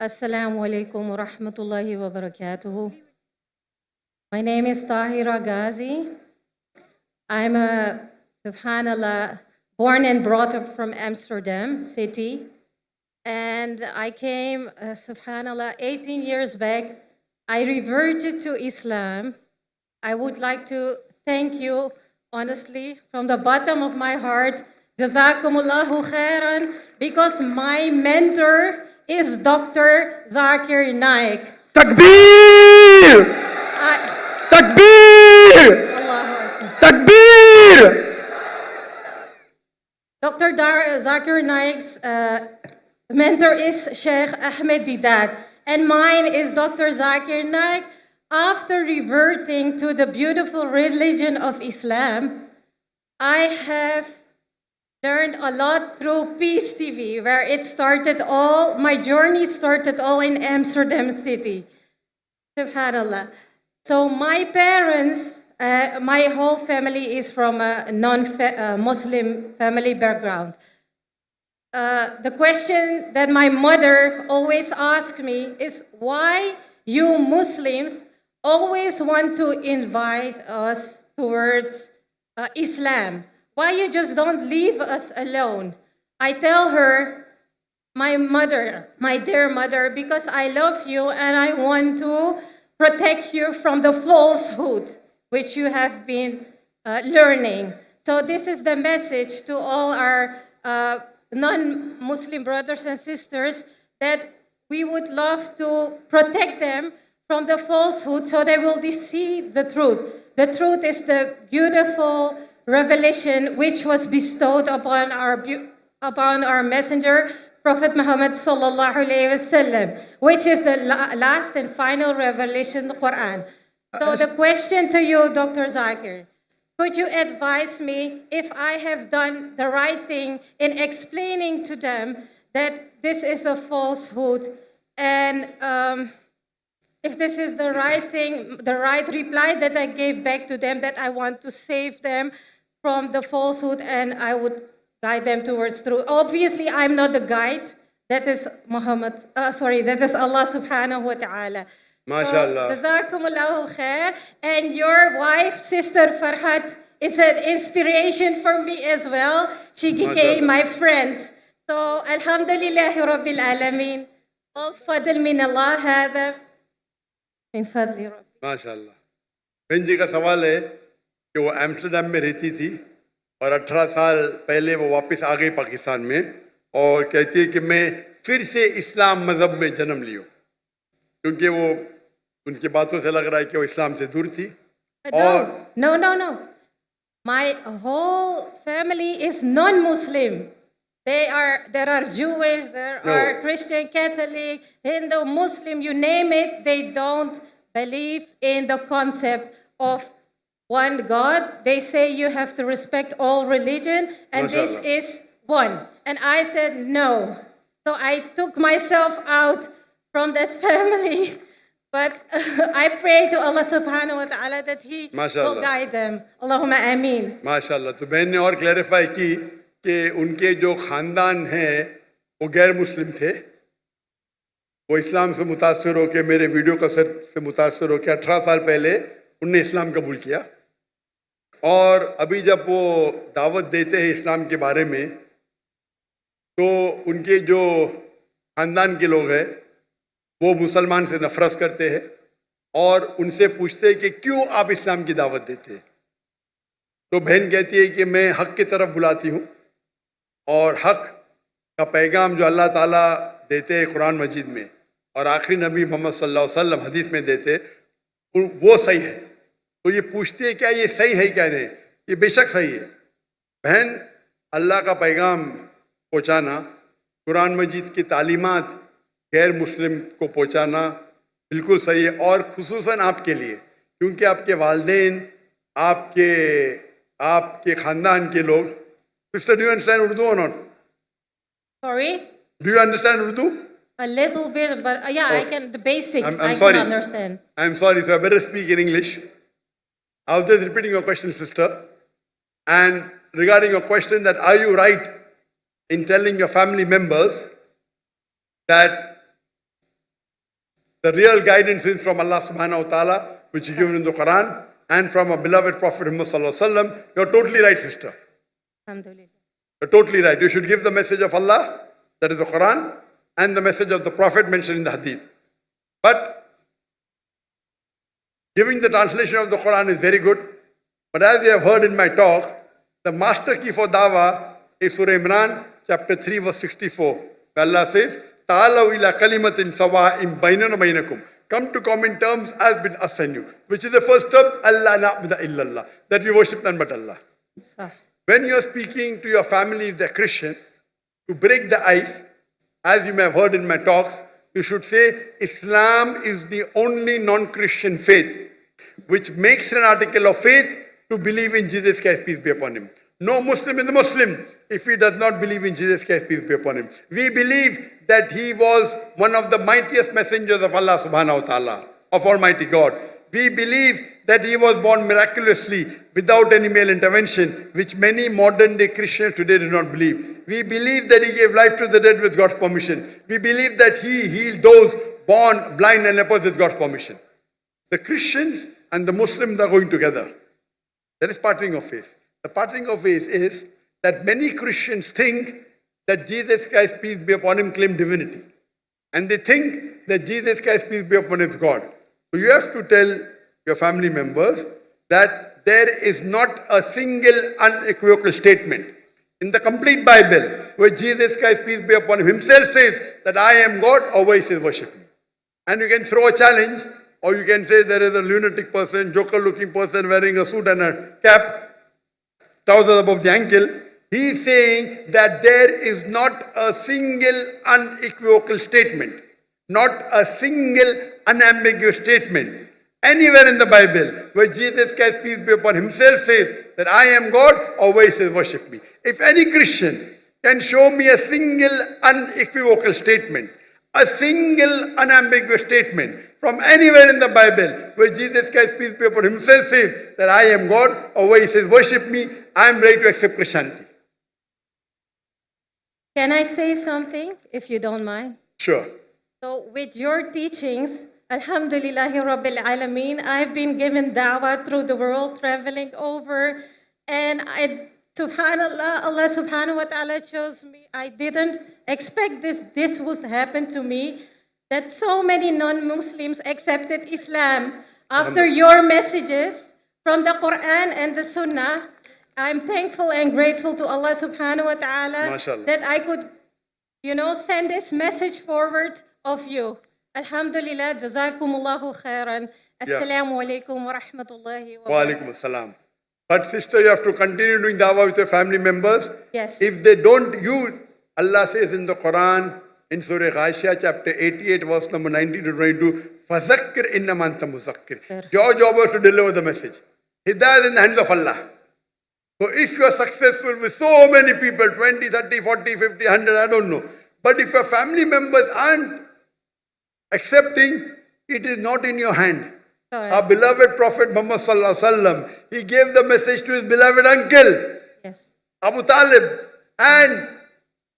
Assalamu alaikum wa rahmatullahi wa barakatuhu. My name is Tahira Ghazi. I'm subhanallah, born and brought up from Amsterdam city. And I came, subhanallah, 18 years back. I reverted to Islam. I would like to thank you, honestly, from the bottom of my heart. Jazakumullahu khairan, because my mentor is Dr. Zakir Naik. Takbir! Takbir! Allahu Akbar. Takbir! Dr. Zakir Naik's mentor is Sheikh Ahmed Didat, and mine is Dr. Zakir Naik. After reverting to the beautiful religion of Islam, I have learned a lot through Peace TV, where it started all, my journey started all in Amsterdam city. Subhanallah. So my parents, my whole family is from a non-Muslim family background. The question that my mother always asked me is, why you Muslims always want to invite us towards Islam? Why you just don't leave us alone? I tell her, my mother, my dear mother, because I love you and I want to protect you from the falsehood which you have been learning. So this is the message to all our non-Muslim brothers and sisters, that we would love to protect them from the falsehood so they will see the truth. The truth is the beautiful revelation which was bestowed upon our messenger, Prophet Muhammad sallallahu alaihi wasallam, which is the last and final revelation, the Qur'an. So the question to you, Dr. Zakir, could you advise me if I have done the right thing in explaining to them that this is a falsehood, and if this is the right thing, the right reply that I gave back to them, that I want to save them from the falsehood and I would guide them towards truth. Obviously, I'm not the guide. That is that is Allah subhanahu wa ta'ala. MashaAllah. Jazakumullahu khair. And your wife, Sister Farhat, is an inspiration for me as well. She became my friend. So, alhamdulillahi rabbil alameen. All fadl min Allah hada. Min fadli rabbi. माशाल्लाह. बहन जी का सवाल है कि वो Amsterdam में रहती थी और 18 साल पहले वो वापस आ गई पाकिस्तान में, और कहती है कि मैं फिर से इस्लाम मज़हब में जन्म लियो, क्योंकि वो उनकी बातों से लग रहा है कि वो इस्लाम से दूर थी. और No. My whole family is non-Muslim. There are Jewish, there are Christian, Catholic, Hindu, Muslim, you name it. They don't believe in the concept of one God. They say you have to respect all religion, and this is one. And I said no. So I took myself out from that family. But I pray to Allah subhanahu wa ta'ala that He will guide them. Allahumma ameen. माशाल्लाह. तो बहन ने और clarify की कि उनके जो ख़ानदान हैं वो गैर मुस्लिम थे, वो इस्लाम से मुतासर होकर, मेरे वीडियो कैसेट से मुतासर होकर 18 साल पहले उनने इस्लाम कबूल किया. और अभी जब वो दावत देते हैं इस्लाम के बारे में, तो उनके जो ख़ानदान के लोग हैं वो मुसलमान से नफरत करते हैं और उनसे पूछते हैं कि क्यों आप इस्लाम की दावत देते हैं. तो बहन कहती है कि मैं हक़ की तरफ बुलाती हूँ, और हक़ का पैगाम जो अल्लाह ताला देते हैं कुरान मजीद में और आखिरी नबी मोहम्मद सल्लल्लाहु अलैहि वसल्लम हदीस में देते, वो सही है. तो ये पूछती है क्या ये सही है क्या नहीं. ये बेशक सही है. बहन, अल्लाह का पैगाम पहुँचाना, कुरान मजीद की तालीमात गैर मुस्लिम को पहुँचाना बिल्कुल सही है, और खुसूसन आपके लिए, क्योंकि आपके वालिदैन, आपके ख़ानदान के लोग. Sister, do you understand Urdu or not? Sorry? Do you understand Urdu? A little bit, but yeah, I can, the basic, I sorry. can understand. I'm sorry, so I better speak in English. I was just repeating your question, sister. And regarding your question that are you right in telling your family members that The real guidance is from Allah subhanahu wa ta'ala, which is given in the Qur'an, and from our beloved Prophet Muhammad sallallahu alaihi wasallam. You're totally right, sister. Alhamdulillah. You're totally right. You should give the message of Allah, that is the Quran, and the message of the Prophet mentioned in the Hadith. But giving the translation of the Quran is very good. But as you have heard in my talk, the master key for dawah is Surah Imran, chapter 3, verse 64. Where Allah says, Ta'alaw ila kalimatin sawa'im bainana bainakum. Come to common terms as between us and you. Which is the first term, Allah na'budu illallah. That we worship none but Allah. Sah. When you are speaking to your family, if they're Christian, to break the ice, as you may have heard in my talks, you should say, Islam is the only non-Christian faith which makes an article of faith to believe in Jesus Christ, peace be upon him. No Muslim is a Muslim if he does not believe in Jesus Christ, peace be upon him. We believe that he was one of the mightiest messengers of Allah subhanahu wa ta'ala, of Almighty God. We believe that he was born miraculously without any male intervention, which many modern day Christians today do not believe. We believe that he gave life to the dead with God's permission. We believe that he healed those born blind and lepers with God's permission. The Christians and the Muslims are going together. That is parting of faith. The parting of faith is that many Christians think that Jesus Christ, peace be upon him, claimed divinity. And they think that Jesus Christ, peace be upon him, is God. So you have to tell your family members that there is not a single unequivocal statement in the complete Bible where Jesus Christ, peace be upon him, himself says that I am God, or where he says worship me. And you can throw a challenge, or you can say there is a lunatic person, joker looking person wearing a suit and a cap, trousers above the ankle. He is saying that there is not a single unequivocal statement, not a single unambiguous statement anywhere in the Bible where Jesus Christ, peace be upon him, himself says that I am God, or where he says worship me. If any Christian can show me a single unequivocal statement, a single unambiguous statement from anywhere in the Bible where Jesus Christ, peace be upon him, himself says that I am God, or where he says worship me, I am ready to accept Christianity. Can I say something, if you don't mind? Sure. So with your teachings, Alhamdulillahi Rabbil Alameen, I've been given dawah through the world, traveling over, and subhanallah, Allah subhanahu wa ta'ala chose me. I didn't expect this would happen to me, that so many non-Muslims accepted Islam after your messages from the Qur'an and the Sunnah. I'm thankful and grateful to Allah subhanahu wa ta'ala MashaAllah. that I could, send this message forward of you. Alhamdulillah, jazakumullahu khairan. Assalamu alaikum wa rahmatullahi wa Wa barakatuh. alaikum assalam. But sister, you have to continue doing dawah with your family members. Yes. If they don't, Allah says in the Quran, in Surah Ghashiyah, chapter 88, verse number 19 to 22, فَذَكِّرْ إِنَّمَا أَنْتَ مُذَكِّرْ. Your job is to deliver the message. Hidayah is in the hands of Allah. So if you are successful with so many people, 20, 30, 40, 50, 100, I don't know. But if your family members aren't accepting, it is not in your hand. Correct. Our beloved Prophet Muhammad sallallahu alaihi wasallam, he gave the message to his beloved uncle, Yes. Abu Talib, and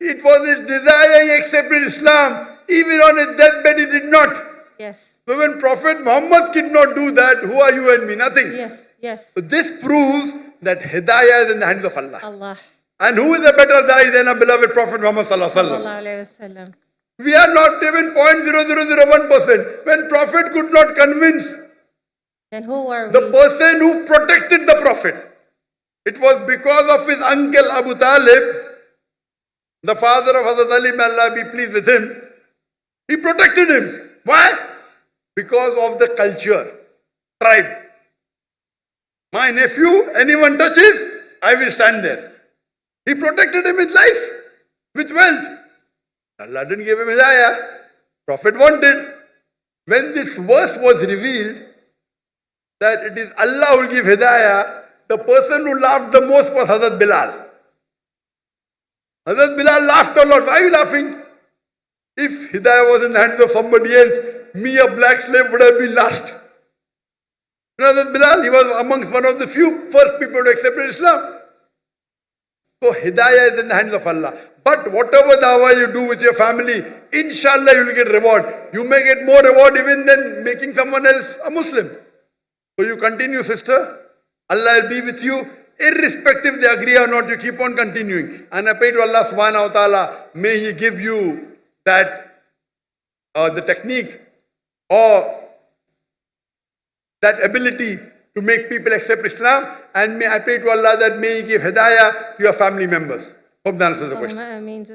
it was his desire he accepted Islam. Even on his deathbed he did not. Yes. So when Prophet Muhammad could not do that, who are you and me? Nothing. Yes. Yes. So this proves that Hidayah is in the hands of Allah. Allah. And who is a better Da'i than our beloved Prophet Muhammad sallallahu alaihi wasallam? Sallallahu alayhi wa sallam. We are not even 0.0001%. When Prophet could not convince Then who are the we? person who protected the Prophet, it was because of his uncle Abu Talib, the father of Hazrat Ali, may Allah be pleased with him. He protected him. Why? Because of the culture, tribe. My nephew, anyone touches, I will stand there. He protected him with life, with wealth. Allah didn't give him hidayah. Prophet wanted. When this verse was revealed, that it is Allah who will give hidayah, the person who laughed the most was Hazrat Bilal. Hazrat Bilal laughed a lot. Why are you laughing? If hidayah was in the hands of somebody else, me, a black slave, would have been lost. Hazrat Bilal, he was amongst one of the few first people to accept Islam. So hidayah is in the hands of Allah. But whatever dawah you do with your family, inshallah you will get reward. You may get more reward even than making someone else a Muslim. So you continue, sister. Allah will be with you. Irrespective they agree or not, you keep on continuing. And I pray to Allah subhanahu wa ta'ala, may He give you that, the technique or that ability to make people accept Islam. And I pray to Allah that may He give hidayah to your family members. Hope that answers the question. Ameen.